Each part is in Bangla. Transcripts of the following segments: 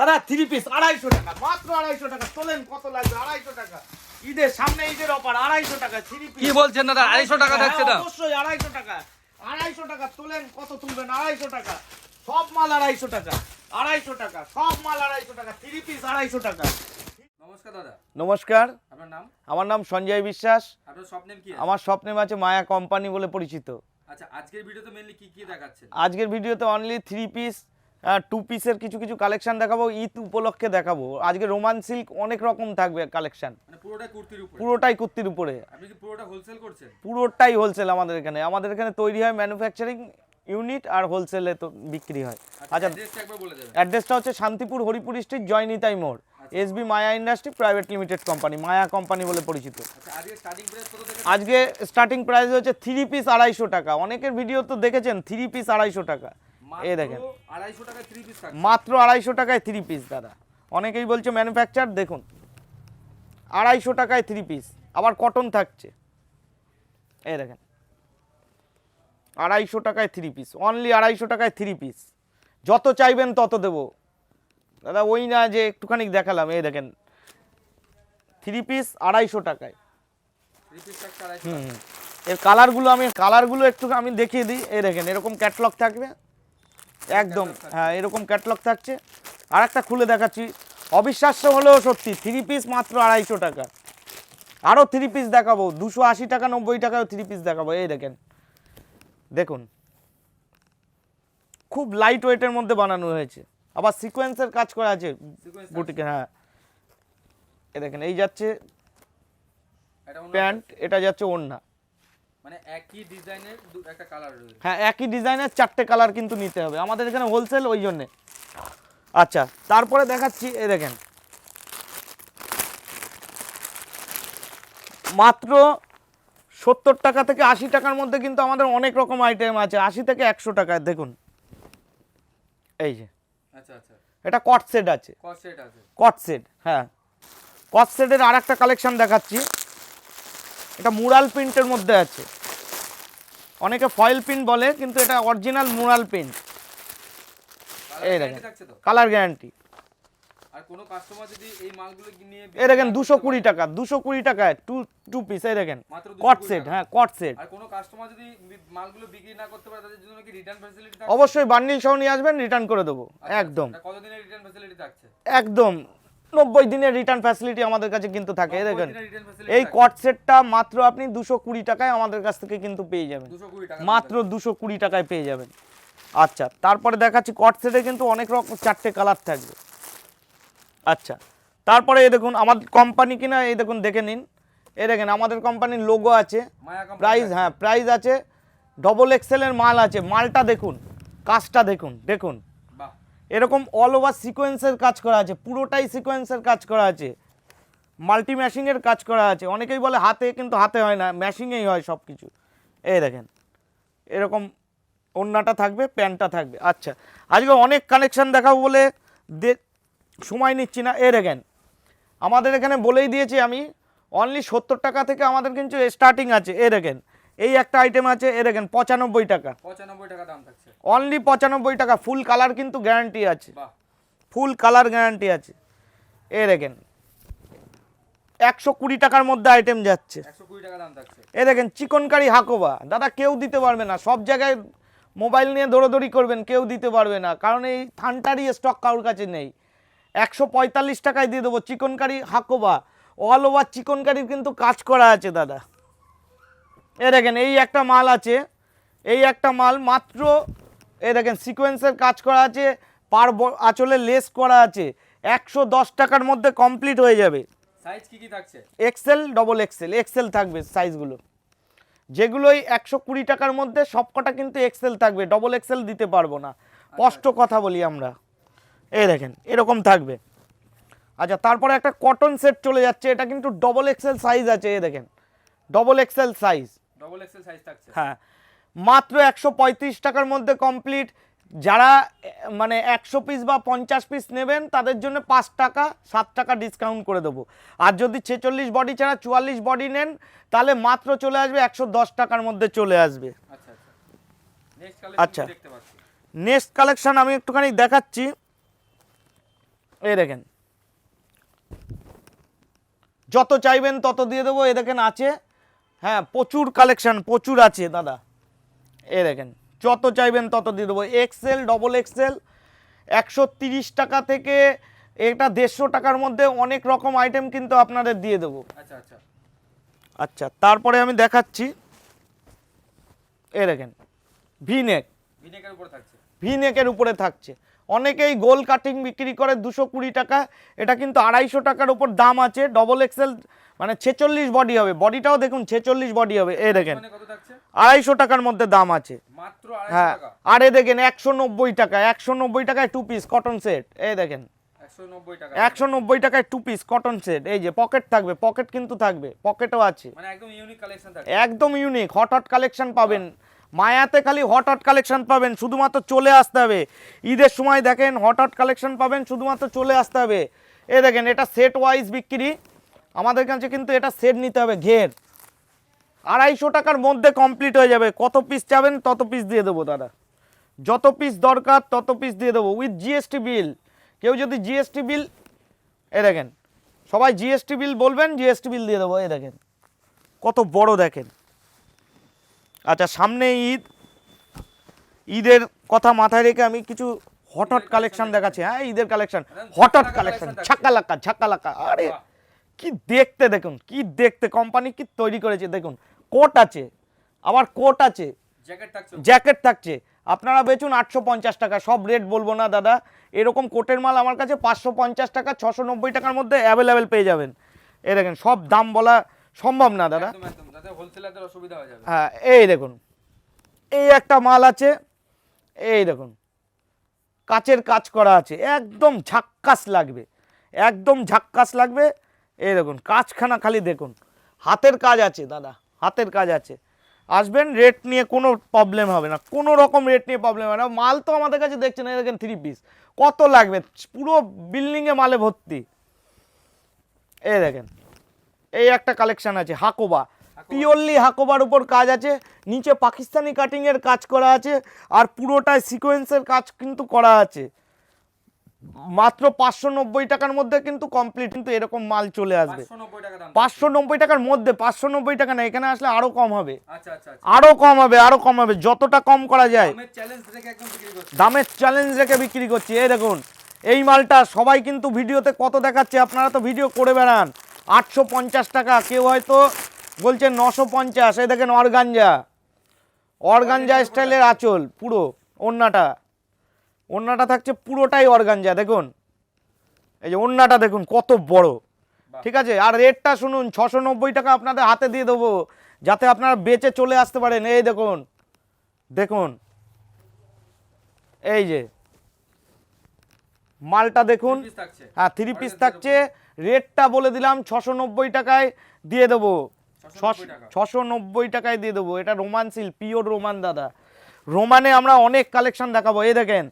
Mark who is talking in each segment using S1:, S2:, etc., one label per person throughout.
S1: দাদা 3 পিস 250 টাকা, মাত্র 250 টাকা। চলেন কত লাগবে? 250 টাকা। ঈদের সামনে ঈদের অফার 250 টাকা 3 পিস।
S2: কি বলছেন দাদা? 250 টাকা থাকছে না?
S1: অবশ্যই 250 টাকা। 250 টাকা। চলেন কত তুলবেন? 250 টাকা। সব মাল 250 টাকা। 250 টাকা। সব মাল 250 টাকা। 3 পিস 250 টাকা।
S2: নমস্কার দাদা।
S1: নমস্কার,
S2: আপনার নাম?
S1: আমার নাম সঞ্জয় বিশ্বাস।
S2: আপনার শপ নেম কি আছে?
S1: আমার শপ নেম আছে মায়া কোম্পানি বলে পরিচিত।
S2: আচ্ছা, আজকের ভিডিওতে মেইনলি কি দেখাচ্ছেন?
S1: আজকের ভিডিওতে অনলি 3 পিস 2 পিসের কিছু কিছু কালেকশন দেখাবো, ঈদ উপলক্ষে দেখাবো। আজকে রোমান সিল্ক অনেক রকম থাকবে কালেকশন,
S2: মানে পুরোটাই কুর্তির উপরে?
S1: পুরোটাই কুর্তির উপরে।
S2: আপনি কি পুরোটা হোলসেল করছেন?
S1: পুরোটাই হোলসেল। আমাদের এখানে তৈরি হয় ম্যানুফ্যাকচারিং ইউনিট, আর হোলসেলে তো বিক্রি হয়। আচ্ছা,
S2: অ্যাড্রেসটা একবার বলে দেবেন।
S1: অ্যাড্রেসটা হচ্ছে শান্তিপুর হরিপুর স্ট্রিট, জয়নিতাই মোড়, এসবি মায়া ইন্ডাস্ট্রি প্রাইভেট লিমিটেড কোম্পানি, মায়া কোম্পানি বলে পরিচিত।
S2: আচ্ছা, আজকে স্টার্টিং প্রাইস কত থেকে?
S1: আজকে স্টার্টিং প্রাইস হচ্ছে 3 পিস 250 টাকা। অনেকের ভিডিও তো দেখেছেন 3 পিস 250 টাকা। এই দেখেন,
S2: মাত্র 250 টাকায় 3 পিস থাকছে।
S1: মাত্র 250 টাকায় 3 পিস দাদা। অনেকেই বলছে ম্যানুফ্যাকচার, দেখুন 250 টাকায় 3 পিস, আবার কটন থাকছে। এই দেখেন 250 টাকায় 3 পিস, অনলি 250 টাকায় 3 পিস। যত চাইবেন তত দেবো দাদা, ওই না যে একটুখানি দেখালাম। এই দেখেন 3 পিস 250 টাকায়।
S2: 3 পিস থাকছে 250 টাকা।
S1: এর কালারগুলো একটু আমি দেখিয়ে দিই। এই দেখেন এরকম ক্যাটলগ থাকবে একদম, হ্যাঁ এরকম ক্যাটলগ থাকছে। আর একটা খুলে দেখাচ্ছি, অবিশ্বাস্য হলেও সত্যি, 3 পিস মাত্র 250 টাকা। আরও 3 পিস দেখাবো 280 টাকা 90 টাকাও 3 পিস দেখাবো। এই দেখেন, দেখুন খুব লাইট ওয়েটের মধ্যে বানানো হয়েছে, আবার সিকোয়েন্সের কাজ করা আছে বুটিকে। হ্যাঁ এই দেখেন, এই যাচ্ছে
S2: এটা অন্য
S1: প্যান্ট, এটা যাচ্ছে ওড়না।
S2: মানে একই ডিজাইনের একটা কালার রয়েছে।
S1: হ্যাঁ একই ডিজাইনের 4টে কালার কিন্তু নিতে হবে, আমাদের এখানে হোলসেল ওই জন্যে। আচ্ছা, তারপরে দেখাচ্ছি। এই দেখেন মাত্র 70 টাকা থেকে 80 টাকার মধ্যে কিন্তু আমাদের অনেক রকম আইটেম আছে। 80 থেকে 100 টাকায় দেখুন, এই যে
S2: আচ্ছা আচ্ছা,
S1: এটা কট সেট আছে।
S2: কস্ট সেট আছে?
S1: কট সেট, হ্যাঁ কট সেটের আর একটা কালেকশন দেখাচ্ছি। এটা মুরাল প্রিন্টের মধ্যে আছে, অনেকে ফয়েল প্রিন্ট বলে, কিন্তু এটা অরিজিনাল মুরাল প্রিন্ট। এই দেখেন কালার গ্যারান্টি।
S2: আর কোন কাস্টমার যদি এই মালগুলো নিয়ে,
S1: এই দেখেন 220 টাকা, 220 টাকায় টু পিস। এই দেখেন কট সেট, হ্যাঁ কট সেট।
S2: আর কোন কাস্টমার যদি মালগুলো বিক্রি না করতে পারে, তাদের জন্য কি রিটার্ন ফ্যাসিলিটি থাকছে?
S1: অবশ্যই বান্ডিল সহ নিয়ে আসবেন, রিটার্ন করে দেবো একদম।
S2: কতদিনের রিটার্ন ফ্যাসিলিটি থাকছে?
S1: একদম 90 দিনের রিটার্ন ফ্যাসিলিটি আমাদের কাছে কিন্তু থাকে। এই দেখেন
S2: রিটার্ন ফ্যাসিলিটি
S1: এই কট সেটটা মাত্র আপনি 220 টাকায় আমাদের কাছ থেকে কিন্তু পেয়ে যাবেন,
S2: 220 টাকা
S1: মাত্র 220 টাকায় পেয়ে যাবেন। আচ্ছা, তারপরে দেখাচ্ছি কট সেটে কিন্তু অনেক রকম 4টে কালার থাকবে। আচ্ছা, তারপরে এই দেখুন আমাদের কোম্পানি কিনা, এই দেখুন দেখে নিন। এই দেখেন আমাদের কোম্পানির লোগো আছে, প্রাইস, হ্যাঁ প্রাইস আছে, ডবল এক্সেলের মাল আছে। মালটা দেখুন, কাজটা দেখুন, দেখুন
S2: বাহ,
S1: এরকম অল ওভার সিকোয়েন্সের কাজ করা আছে, পুরোটাই সিকোয়েন্সের কাজ করা আছে, মাল্টি ম্যাশিংয়ের কাজ করা আছে। অনেকেই বলে হাতে, কিন্তু হাতে হয় না, ম্যাশিংয়েই হয় সব কিছু। এই দেখেন এরকম ওড়নাটা থাকবে, প্যান্টটা থাকবে। আচ্ছা, আজকে অনেক কালেকশন দেখাবো বলে সময় নিচ্ছি না। এই দেখেন আমাদের এখানে বলেই দিয়েছি আমি, অনলি 70 টাকা থেকে আমাদের কিন্তু স্টার্টিং আছে। এই দেখেন এই একটা আইটেম আছে, এই দেখেন 95 টাকা,
S2: 95 টাকা দাম থাকছে।
S1: অনলি 95 টাকা। ফুল কালার কিন্তু গ্যারান্টি আছে,
S2: বাহ,
S1: ফুল কালার গ্যারান্টি আছে। এই দেখেন 120 টাকার মধ্যে আইটেম যাচ্ছে,
S2: 120 টাকা দাম থাকছে।
S1: এই দেখেন চিকনকারি হাকোবা। দাদা কেউ দিতে পারবে না, সব জায়গায় মোবাইল নিয়ে দৌড়োদৌড়ি করবেন, কেউ দিতে পারবে না, কারণ এই থানটারই স্টক কারোর কাছে নেই। 145 টাকায় দিয়ে দেবো চিকনকারি হাকোবা, অল ওভার চিকনকারির কিন্তু কাজ করা আছে দাদা। এই দেখেন এই একটা মাল আছে, এই একটা মাল মাত্র, এই দেখেন সিকোয়েন্সের কাজ করা আছে, পার আঁচলে লেস করা আছে, 110 টাকার মধ্যে কমপ্লিট হয়ে যাবে।
S2: সাইজ কি থাকছে?
S1: এক্সেল, ডবল এক্সেল, এক্সেল থাকবে সাইজগুলো। যেগুলোই 120 টাকার মধ্যে সবকটা কিন্তু এক্সেল থাকবে, ডবল এক্সেল দিতে পারবো না, স্পষ্ট কথা বলি আমরা। এই দেখেন এরকম থাকবে। আচ্ছা, তারপরে একটা কটন সেট চলে যাচ্ছে, এটা কিন্তু ডবল এক্সেল সাইজ আছে। এই দেখেন double XL size,
S2: double XL size থাকছে,
S1: হ্যাঁ মাত্র 135 টাকার মধ্যে কমপ্লিট। যারা মানে 100 পিস বা 50 পিস নেবেন তাদের জন্য 5 টাকা 7 টাকা ডিসকাউন্ট করে দেবো। আর যদি 46 বডি ছাড়া 44 বডি নেন তাহলে মাত্র চলে আসবে 110 টাকার মধ্যে চলে আসবে।
S2: আচ্ছা আচ্ছা, নেক্সট কালেকশন
S1: আচ্ছা,
S2: দেখতে পাচ্ছি।
S1: নেক্সট কালেকশন আমি একটুখানি দেখাচ্ছি। এই দেখেন, যত চাইবেন তত দিয়ে দেবো। এই দেখেন আছে, হ্যাঁ প্রচুর কালেকশন, প্রচুর আছে দাদা। এই দেখেন, যত চাইবেন তত দিয়ে দেবো। এক্সেল, ডবল এক্সেল, 130 টাকা থেকে এটা 150 টাকার মধ্যে অনেক রকম আইটেম কিন্তু আপনাদের দিয়ে দেবো।
S2: আচ্ছা আচ্ছা
S1: আচ্ছা, তারপরে আমি দেখাচ্ছি। এই দেখেন, ভি নেক,
S2: ভিনেগার উপর থাকছে।
S1: ভি নেকের উপরে থাকছে। অনেকেই গোল কাটিং বিক্রি করে 220 টাকা, এটা কিন্তু 250 টাকার উপর দাম আছে। ডবল এক্সেল মানে 46 বডি হবে, বডিটাও দেখুন 46 বডি হবে। এই দেখেন,
S2: মানে কত থাকছে?
S1: 250 টাকার মধ্যে দাম আছে।
S2: মাত্র 250
S1: হ্যাঁ,
S2: টাকা।
S1: আর এ দেখেন 190 টাকা, 190 টাকায় 2 পিস কটন সেট। এই দেখেন
S2: 190 টাকা।
S1: 190 টাকায় 2 পিস কটন সেট। এই যে পকেট থাকবে, পকেট কিন্তু থাকবে, পকেটও আছে।
S2: মানে একদম ইউনিক কালেকশন থাকছে।
S1: একদম ইউনিক, হট হট কালেকশন পাবেন। মায়াতে খালি হট হট কালেকশন পাবেন, শুধুমাত্র চলে আসতে হবে। ঈদের সময় দেখেন হট হট কালেকশন পাবেন, শুধুমাত্র চলে আসতে হবে। এই দেখেন, এটা সেট ওয়াইজ বিক্রি, আমাদের কাছে কিন্তু এটা সেট নিতে হবে ঘের। 250 টাকার মধ্যে কমপ্লিট হয়ে যাবে। কত পিস চাবেন তত পিস দিয়ে দেবো দাদা, যত পিস দরকার তত পিস দিয়ে দেবো উইথ জিএসটি বিল। কেউ যদি জিএসটি বিল, এই দেখেন সবাই জিএসটি বিল বলবেন, জিএসটি বিল দিয়ে দেবো। এই দেখেন কত বড় দেখেন। আচ্ছা, সামনে ঈদ, ঈদের কথা মাথায় রেখে আমি কিছু হট হট কালেকশন দেখাচ্ছি। হ্যাঁ, ঈদের কালেকশন, হট হট কালেকশন, ছাক্কালাক্কা ঝাক্কালাক্কা। আরে কি দেখতে, দেখুন কি দেখতে, কোম্পানি কি তৈরি করেছে দেখুন। কোট আছে, আবার কোট আছে,
S2: জ্যাকেট থাকছে।
S1: জ্যাকেট থাকছে। আপনারা বেচুন 850 টাকা, সব রেট বলবো না দাদা। এরকম কোটের মাল আমার কাছে 550 টাকা, 690 টাকার মধ্যে অ্যাভেলেবেল পেয়ে যাবেন। এই দেখেন, সব দাম বলা সম্ভব না দাদা।
S2: একদম একদম, যাতে হোলসেলারদের অসুবিধা হয়ে যাবে।
S1: হ্যাঁ, এই দেখুন, এই একটা মাল আছে। এই দেখুন, কাচের কাজ করা আছে, একদম ঝাক্কাস লাগবে, একদম ঝাক্কাস লাগবে। এই দেখুন কাজখানা খালি দেখুন, হাতের কাজ আছে দাদা, হাতের কাজ আছে। আসবেন, রেট নিয়ে কোনো প্রবলেম হবে না, কোনো রকম রেট নিয়ে প্রবলেম হবে না। মাল তো আমাদের কাছে দেখছেন, এই দেখেন 3 পিস কত লাগবে, পুরো বিল্ডিংয়ে মালে ভর্তি। এই দেখেন, এই একটা কালেকশন আছে হাকোবা, পিওরলি হাকোবার উপর কাজ আছে, নিচে পাকিস্তানি কাটিংয়ের কাজ করা আছে, আর পুরোটাই সিকোয়েন্সের কাজ কিন্তু করা আছে। মাত্র 590 টাকার মধ্যে কিন্তু কমপ্লিট, কিন্তু এরকম মাল চলে আসবে।
S2: 590 টাকা দাম।
S1: 590 টাকার মধ্যে, 590 টাকা না, এখানে আসলে আরো কম হবে,
S2: আচ্ছা আচ্ছা আচ্ছা।
S1: আরো কম হবে, আরো কম হবে, যতটা কম করা যায়।
S2: দামের চ্যালেঞ্জ রেখে একদম বিক্রি করছে।
S1: দামের চ্যালেঞ্জ রেখে বিক্রি করছি। এই দেখুন, এই মালটা সবাই কিন্তু ভিডিওতে কত দেখাচ্ছে, আপনারা তো ভিডিও করে বেড়ান। 850 টাকা, কেউ হয়তো বলছে 950। এই দেখেন অর্গানজা, অর্গানজা স্টাইলের আঁচল, পুরো ওড়নাটা, ওড়নাটা থাকছে পুরোটাই অর্গানজা। দেখুন এই যে ওড়নাটা দেখুন কত বড়, ঠিক আছে। আর রেটটা শুনুন, 690 টাকা আপনাদের হাতে দিয়ে দেবো, যাতে আপনারা বেচে চলে আসতে পারেন। এই দেখুন, দেখুন এই যে মালটা দেখুন।
S2: পিস থাকছে।
S1: হ্যাঁ, 3 পিস থাকছে। রেটটা বলে দিলাম 690 টাকায় দিয়ে দেবো,
S2: 690 টাকা।
S1: 690 টাকায় দিয়ে দেবো। এটা রোমান সিল, পিওর রোমান দাদা। রোমানে আমরা অনেক কালেকশন দেখাবো। এই দেখেন,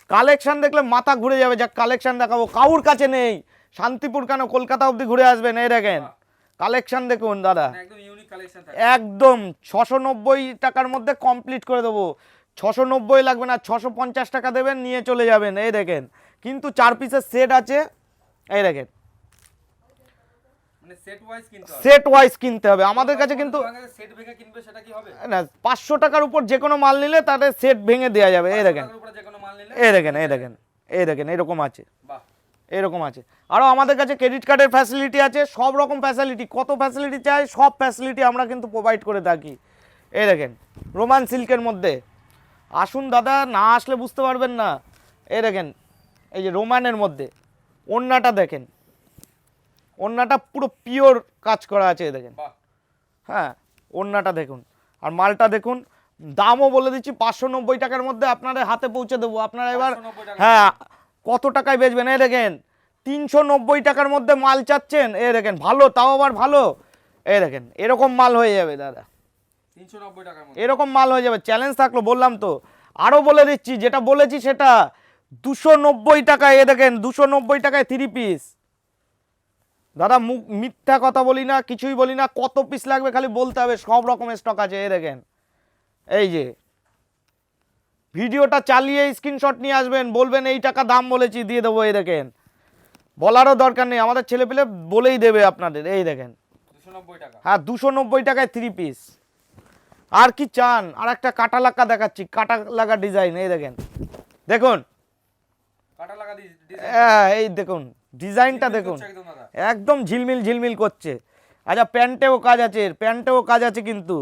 S1: কালেকশন দেখলে মাথা ঘুরে যাবে, যা কালেকশন দেখাবো কাউর কাছে নেই। শান্তিপুর কেন, কলকাতা অবধি ঘুরে আসবেন। এই দেখেন কালেকশন দেখুন দাদা,
S2: মানে একদম ইউনিক কালেকশন থাকছে।
S1: একদম 690 টাকার মধ্যে কমপ্লিট করে দেবো। 690 লাগবে না, 650 টাকা দেবেন, নিয়ে চলে যাবেন। এই দেখেন, কিন্তু 4 পিসের সেট আছে। এই দেখেন,
S2: মানে সেট ওয়াইজ কিনতে হবে।
S1: সেট ওয়াইজ কিনতে হবে আমাদের কাছে কিন্তু।
S2: সেট ভেঙে কিনবে সেটা কি হবে?
S1: না, 500 টাকার উপর যে কোনো মাল নিলে তাদের সেট ভেঙে দেওয়া যাবে। এই দেখেন,
S2: টাকার উপরে যে কোনো মাল নিলে।
S1: এই দেখেন, এই দেখেন, এই দেখেন, এরকম আছে,
S2: বাহ।
S1: এরকম আছে। আরও আমাদের কাছে ক্রেডিট কার্ডের ফ্যাসিলিটি আছে, সব রকম ফ্যাসিলিটি, কত ফ্যাসিলিটি চাই সব ফ্যাসিলিটি আমরা কিন্তু প্রোভাইড করে থাকি। এই দেখেন, রোমান সিল্কের মধ্যে। আসুন দাদা, না আসলে বুঝতে পারবেন না। এই দেখেন, এই যে রোমানের মধ্যে ওড়নাটা দেখেন, ওড়নাটা পুরো পিওর কাজ করা আছে। এই দেখেন,
S2: বাহ।
S1: হ্যাঁ, ওড়নাটা দেখুন, আর মালটা দেখুন। দামও বলে দিচ্ছি 590 টাকার মধ্যে আপনাদের হাতে পৌঁছে দেবো। আপনারা এবার
S2: 590 টাকা।
S1: হ্যাঁ কত টাকায় বেচবেন? এই দেখেন 390 টাকার মধ্যে মাল চাচ্ছেন। এই দেখেন ভালো, তাও আবার ভালো। এই দেখেন এরকম মাল হয়ে যাবে দাদা,
S2: 390 টাকার মধ্যে।
S1: এরকম মাল হয়ে যাবে। চ্যালেঞ্জ থাকলো, বললাম তো। আরও বলে দিচ্ছি, যেটা বলেছি সেটা 290 টাকায়। এ দেখেন 290 টাকায় 3 পিস। দাদা মুখ মিথ্যা কথা বলি না, কিছুই বলি না। কত পিস লাগবে খালি বলতে হবে, সব রকমের স্টক আছে। এই দেখেন, এই যে ভিডিওটা চালিয়ে স্ক্রিনশট নিয়ে আসবেন, বলবেন এই টাকা দাম বলেছি, দিয়ে দেবো। এই দেখেন বলারও দরকার নেই, আমাদের ছেলে পেলে বলেই দেবে আপনাদের। এই দেখেন
S2: 290 টাকা।
S1: হ্যাঁ 290 টাকায় 3 পিস। আর কি চান? আর একটা কাটা লাগা দেখাচ্ছি, কাটা লাগা ডিজাইন। এই দেখেন, দেখুন
S2: কাটা লাগা ডিজাইন
S1: হ্যাঁ এই দেখুন ডিজাইনটা দেখুন,
S2: একদম দাদা।
S1: একদম ঝিলমিল ঝিলমিল করছে। আচ্ছা প্যান্টেও কাজ আছে, প্যান্টেও কাজ আছে, কিন্তু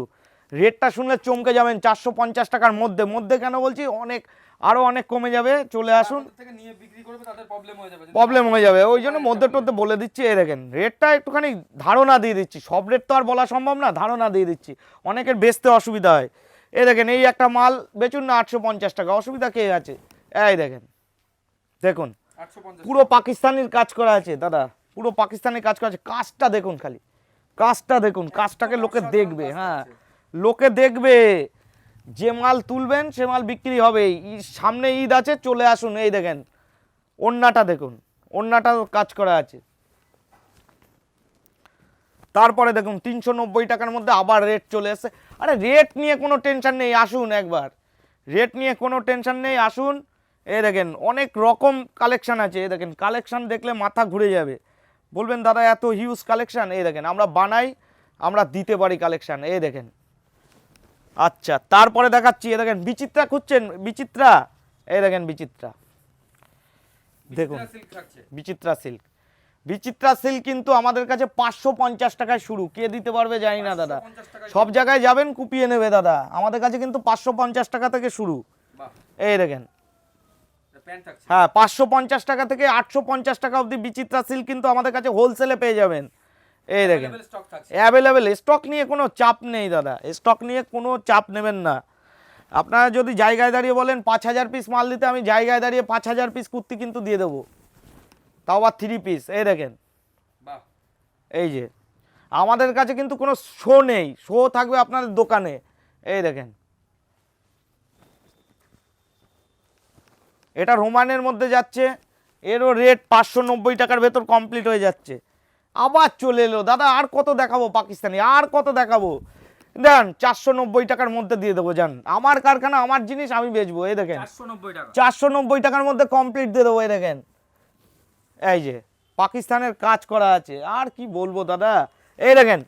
S1: রেটটা শুনলে চমকে যাবেন। 450 টাকার মধ্যে, মধ্যে কেন বলছি, অনেক আরও অনেক কমে যাবে, চলে আসুন।
S2: আপনাদের থেকে নিয়ে বিক্রি করবে তাদের প্রবলেম হয়ে যাবে।
S1: প্রবলেম হয়ে যাবে, ওই জন্য মধ্যে টধ্যে বলে দিচ্ছি। এই দেখেন রেটটা একটুখানি ধারণা দিয়ে দিচ্ছি, সব রেট তো আর বলা সম্ভব না, ধারণা দিয়ে দিচ্ছি, অনেকের বেচতে অসুবিধা হয়। এই দেখেন এই একটা মাল বেচুন না 850 টাকা, অসুবিধা কে আছে? এই দেখেন, দেখুন
S2: 850
S1: পুরো পাকিস্তানির কাজ করা আছে দাদা, পুরো পাকিস্তানির কাজ করা আছে। কাজটা দেখুন, খালি কাজটা দেখুন, কাজটাকে লোকে দেখবে। হ্যাঁ লোকে দেখবে, যে মাল তুলবেন সে মাল বিক্রি হবে। সামনে ঈদ আছে, চলে আসুন। এই দেখেন ওড়নাটা দেখুন, ওড়নাটাও কাজ করা আছে। তারপরে দেখুন 390 টাকার মধ্যে আবার রেট চলে এসেছে। আরে রেট নিয়ে কোনো টেনশন নেই, আসুন একবার, রেট নিয়ে কোনো টেনশন নেই, আসুন। এই দেখেন অনেক রকম কালেকশন আছে। এই দেখেন কালেকশন দেখলে মাথা ঘুরে যাবে, বলবেন দাদা এত হিউজ কালেকশন। এই দেখেন আমরা বানাই, আমরা দিতে পারি কালেকশন। এই দেখেন, আচ্ছা তারপরে দেখাচ্ছি। এই দেখেন বিচিত্রা খুঁজছেন, বিচিত্রা, এই দেখেন বিচিত্রা, দেখুন
S2: সিল্ক থাকছে।
S1: বিচিত্রা সিল্ক। বিচিত্রা সিল্ক কিন্তু আমাদের কাছে 550 টাকায় শুরু, কে দিতে পারবে জানি না দাদা।
S2: 550 টাকায়
S1: সব জায়গায় যাবেন কুপিয়ে নেবে দাদা, আমাদের কাছে কিন্তু 550 টাকা থেকে শুরু।
S2: বাহ,
S1: এই দেখেন
S2: প্যান্ট থাকছে।
S1: হ্যাঁ 550 টাকা থেকে 850 টাকা অবধি বিচিত্রা সিল্ক কিন্তু আমাদের কাছে হোলসেলে পেয়ে যাবেন। এই দেখেন
S2: Available stock থাকছে।
S1: অ্যাভেলেবেল, স্টক নিয়ে কোনো চাপ নেই দাদা, স্টক নিয়ে কোনো চাপ নেবেন না। আপনারা যদি জায়গায় দাঁড়িয়ে বলেন 5000 পিস মাল দিতে, আমি জায়গায় দাঁড়িয়ে 5000 পিস কুর্তি কিন্তু দিয়ে দেবো, তাও আবার 3 পিস। এই দেখেন,
S2: বাহ,
S1: এই যে আমাদের কাছে কিন্তু কোনো শো নেই, শো থাকবে আপনাদের দোকানে। এই দেখেন এটা রোমানের মধ্যে যাচ্ছে, এরও রেট 590 টাকার ভেতর কমপ্লিট হয়ে যাচ্ছে। আবার চলে এলো দাদা, আর কত দেখাবো পাকিস্তানি, আর কত দেখাবো? দেন 490 টাকার মধ্যে দিয়ে দেবো, যান, আমার কারখানা, আমার জিনিস, আমি বেচবো। এই দেখেন
S2: 490 টাকা।
S1: 490 টাকার মধ্যে কমপ্লিট দিয়ে দেবো। এই দেখেন এই যে পাকিস্তানের কাজ করা আছে, আর কি বলবো দাদা। এই দেখেন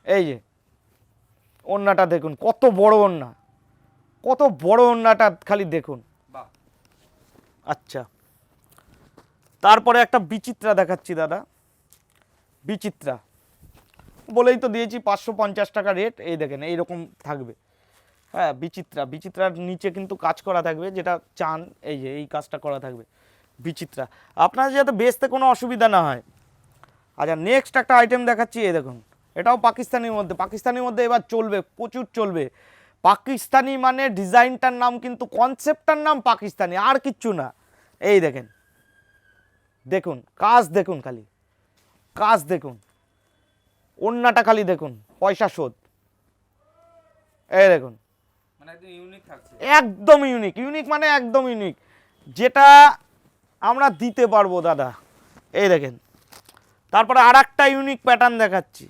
S1: এই যে ওড়নাটা দেখুন, কত বড় ওড়না, কত বড় ওড়নাটা খালি দেখুন।
S2: বাহ,
S1: আচ্ছা তারপরে একটা বিচিত্রা দেখাচ্ছি দাদা, বিচিত্রা বলেই তো দিয়েছি 550 টাকা রেট। এই দেখেন এইরকম থাকবে। হ্যাঁ বিচিত্রা, বিচিত্রার নিচে কিন্তু কাজ করা থাকবে, যেটা চান এই যে এই কাজটা করা থাকবে বিচিত্রা, আপনার যাতে বেচতে কোনো অসুবিধা না হয়। আচ্ছা নেক্সট একটা আইটেম দেখাচ্ছি। এই দেখুন এটাও পাকিস্তানির মধ্যে, পাকিস্তানির মধ্যে এবার চলবে, প্রচুর চলবে। পাকিস্তানি মানে ডিজাইনটার নাম কিন্তু, কনসেপ্টটার নাম পাকিস্তানি, আর কিচ্ছু না। এই দেখেন, দেখুন কাজ দেখুন, খালি কাজ দেখুন, ওড়নাটা খালি দেখুন, পয়সা শোধ। এই দেখুন
S2: মানে একদম ইউনিক থাকছে।
S1: একদম ইউনিক, ইউনিক মানে একদম ইউনিক, যেটা আমরা দিতে পারবো দাদা। এই দেখেন তারপরে আর একটা ইউনিক প্যাটার্ন দেখাচ্ছি,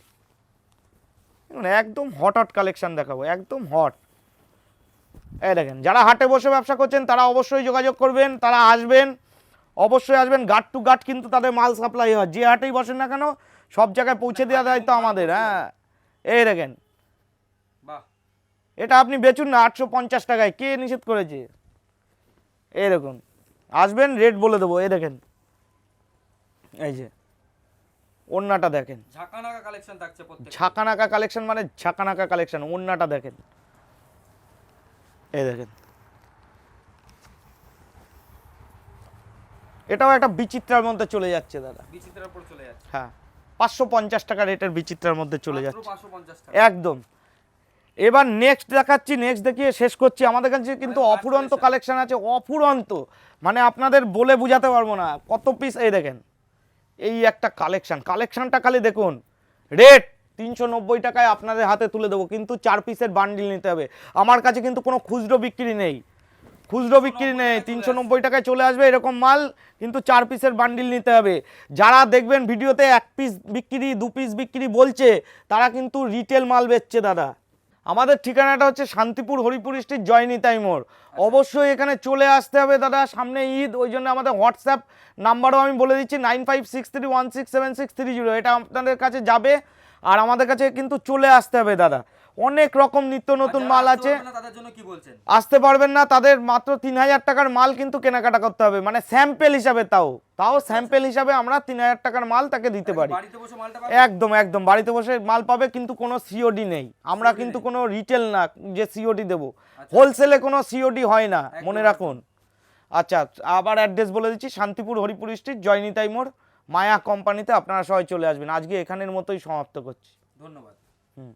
S1: একদম হট হট কালেকশন দেখাবো, একদম হট। এই দেখেন যারা হাটে বসে ব্যবসা করছেন তারা অবশ্যই যোগাযোগ করবেন, তারা আসবেন, অবশ্যই আসবেন। গাট টু গাট কিন্তু তাদের মাল সাপ্লাই হয়, যে হাটেই বসেন না কেন সব জায়গায় পৌঁছে দেওয়া দায়িত্ব আমাদের। হ্যাঁ এই দেখেন
S2: বাহ,
S1: এটা আপনি বেচুন না 850 টাকায়, কে নিষেধ করেছে? এই দেখুন আসবেন, রেট বলে দেবো। এই দেখেন এই যে ওড়নাটা দেখেন,
S2: ঝাঁকানাকা কালেকশন থাকছে প্রত্যেক।
S1: ঝাঁকানাকা কালেকশন মানে ঝাঁকানাকা কালেকশন। ওড়নাটা দেখেন, এই দেখেন এটাও একটা বিচিত্রার মধ্যে চলে যাচ্ছে দাদা।
S2: বিচিত্রার উপর চলে যাচ্ছে।
S1: হ্যাঁ 550 টাকা রেটের বিচিত্রার মধ্যে চলে
S2: মাত্র
S1: যাচ্ছে
S2: 550 টাকা।
S1: একদম। এবার নেক্সট দেখাচ্ছি, নেক্সট দেখিয়ে শেষ করছি। আমাদের কাছে কিন্তু অফুরন্ত কালেকশন আছে, অফুরন্ত মানে আপনাদের বলে বোঝাতে পারবো না কত পিস। এই দেখেন এই একটা কালেকশন, কালেকশনটা খালি দেখুন। রেট 390 টাকায় আপনাদের হাতে তুলে দেবো, কিন্তু 4 পিসের বান্ডিল নিতে হবে। আমার কাছে কিন্তু কোনো খুচরো বিক্রি নেই, খুচরো বিক্রি নেই। 390 টাকায় চলে আসবে এরকম মাল, কিন্তু 4 পিসের বান্ডিল নিতে হবে। যারা দেখবেন ভিডিওতে 1 পিস বিক্রি 2 পিস বিক্রি বলছে, তারা কিন্তু রিটেল মাল বেচছে দাদা। আমাদের ঠিকানাটা হচ্ছে শান্তিপুর হরিপুর স্ট্রিট জয়নিতাই মোড়। অবশ্যই এখানে চলে আসতে হবে দাদা, সামনে ঈদ, ওই জন্য আমাদের হোয়াটসঅ্যাপ নাম্বারও আমি বলে দিচ্ছি 9563167630, এটা আপনাদের কাছে যাবে। আর আমাদের কাছে কিন্তু চলে আসতে হবে দাদা, অনেক রকম নিত্য নতুন মাল আছে।
S2: তাদের জন্য কি বলছেন?
S1: আসতে পারবেন না তাদের মাত্র 3000 টাকার মাল কিন্তু কেনাকাটা করতে হবে, মানে স্যাম্পেল হিসাবে, তাও স্যাম্পেল হিসাবে আমরা 3000 টাকার মাল তাকে দিতে পারি।
S2: বাড়িতে বসে মালটা পাবে?
S1: একদম একদম বাড়িতে বসে মাল পাবে, কিন্তু কোনো সিওডি নেই, আমরা কিন্তু কোনো রিটেল না যে সিওডি দেবো, হোলসেলে কোনো সিওডি হয় না, মনে রাখুন। আচ্ছা, আবার অ্যাড্রেস বলে দিচ্ছি, শান্তিপুর হরিপুর স্ট্রিট জয়নিতাই মোড়, মায়া কোম্পানিতে আপনারা সবাই চলে আসবেন। আজকে এখানের মতোই সমাপ্ত করছি।
S2: ধন্যবাদ।
S1: হুম।